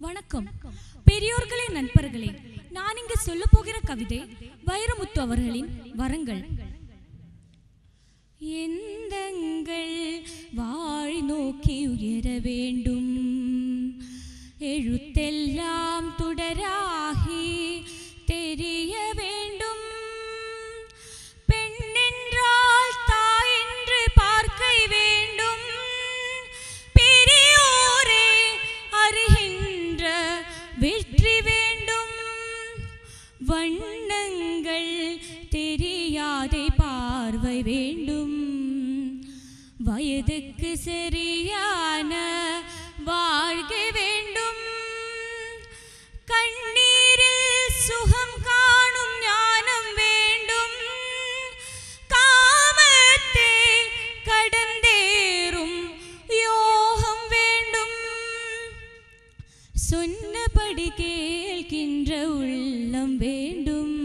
வணக்கம் பெரியோர்களே, நண்பர்களே. நான் இங்கு சொல்ல போகிற கவிதை வைரமுத்து அவர்களின் வரங்கள். எந்தங்கள் வாழி நோக்கி உயர வேண்டும், எழுத்தெல்லாம் தொடராகி தெரிய வேண்டும். பெண்ணென்றால் தாய் என்று பார்க்க வேண்டும், பெரியோரே அறிகின்ற வெற்றி வேண்டும். வண்ணங்கள் தெரியாதே பார்வை வேண்டும், வயதுக்கு சரியான வாழ்க்கை வேண்டும். கண்ணீரில் சுகம் காணும் ஞானம் வேண்டும், காமத்தை கடந்தேறும் யோகம் வேண்டும். சொன்னபடி கேட்கின்ற உள்ளம் வேண்டும்,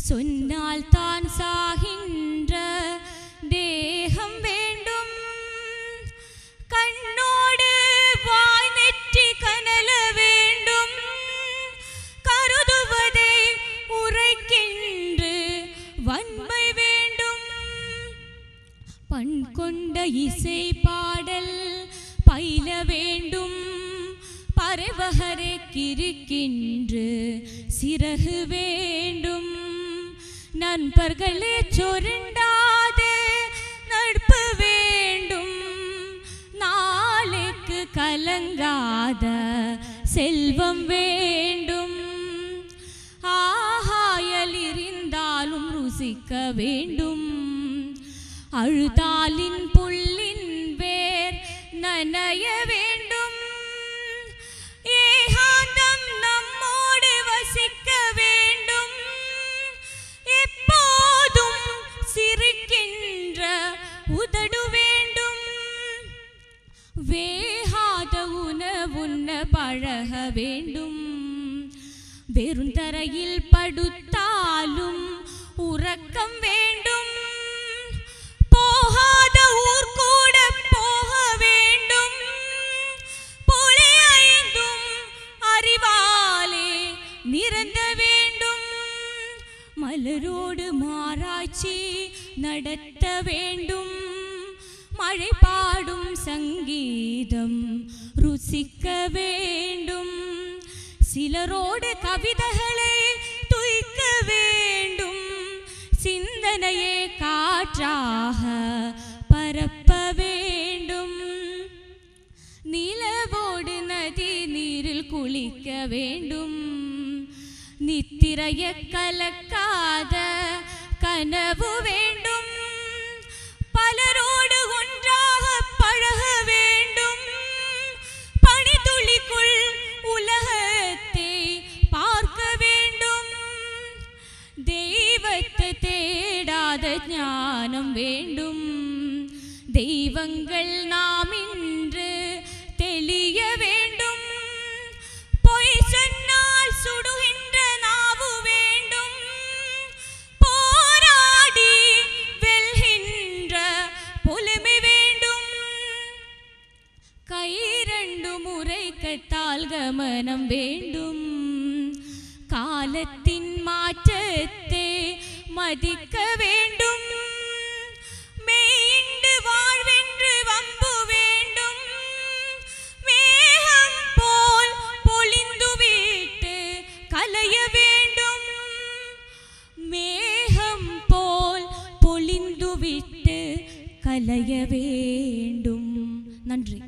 சொன்னால் தான் சாகின்ற தேகம் வேண்டும். கண்ணோடு வாய் நெற்றி கனல வேண்டும், கருதுவதை உரைக்கின்ற வன்மை வேண்டும். பண் கொண்ட இசை பாடல் பயில வேண்டும், பறவகரை கிருக்கின்ற சிறகு வேண்டும். நண்பர்களே சொருண்டாத நட்பு வேண்டும், நாளைக்கு கலங்காத செல்வம் வேண்டும். ஆகாயல் இருந்தாலும் ருசிக்க வேண்டும், அழுதாலின் புல்லின் வேர் நனைய வேண்டும். ஏகாந்தம் நம்மோடு வசிக்க வேண்டும், எப்போதும் சிரிக்கின்ற உதடு வேண்டும். வேகாத உணவுண்ண பழக வேண்டும், வெறும் தரையில் படுத்தாலும் உறக்கம் வேண்டும். போகாத ஊர் கூட போக வேண்டும், புலியைந்தும் அறிவாலே நிரந்த வேண்டும். மலரோடு மாராய்ச்சி நடத்த வேண்டும், மழை பாடும் சங்கீதம் ருசிக்க வேண்டும். சிலரோடு கவிதைகளை துய்க்க வேண்டும், சிந்தனையே காற்றாக பரப்ப வேண்டும். நிலவோடு நதி நீரில் குளிக்க வேண்டும், நித்திரைய கலக்காத கனவு வேண்டும். பலரோடு ஒன்றாக பழக வேண்டும், பனித்துளிக்குள் உலகத்தை பார்க்க வேண்டும். தெய்வத்தை தேடாத ஞானம் வேண்டும், தெய்வங்கள் நாம் இன்று தெளிய வேண்டும். பொய் சொன்னால் சுடுகின்ற நாவு வேண்டும், போராடி வெல்கின்ற பொலிமை வேண்டும். கை ரெண்டு முறை கத்தால் கமனம் வேண்டும், காலத்தின் மாற்றத்தை மதிக்க வேண்டும். மேய்ந்து வாழ்வென்று வம்பு வேண்டும், மேகம் போல் பொழிந்து விட்டு கலைய வேண்டும். மேகம் போல் பொழிந்து விட்டு கலைய வேண்டும். நன்றி.